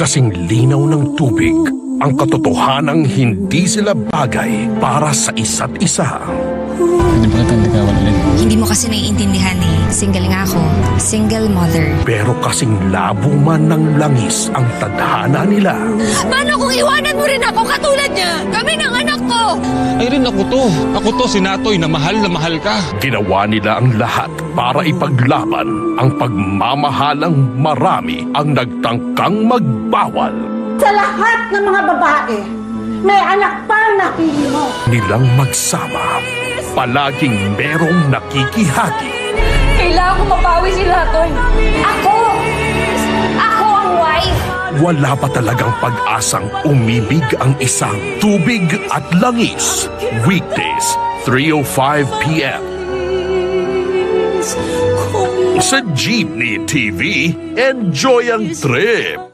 Kasing linaw ng tubig, ang katotohanang hindi sila bagay para sa isa't isa. Hindi ba kita nagawan ulit? Hindi mo kasi naiintindihan eh. Single nga ako. Single mother. Pero kasing labo man ng langis ang tadhana nila. Paano kung iwanan mo rin ako katulad niya? Kami ng anak ko! Ay rin ako to. Ako to si Natoy na mahal ka. Ginawa nila ang lahat para ipaglaban ang pagmamahalang marami ang nagtangkang magbawal. Sa lahat ng mga babae, may anak pang napili mo. Nilang magsama, palaging merong nakikihati. Kailangan ko mabawi si Latoy. Ako! Ako ang wife! Wala pa talagang pag-asang umibig ang isang tubig at langis. Weekdays, 3:05 p.m. Sa Jeepney TV, enjoy ang trip!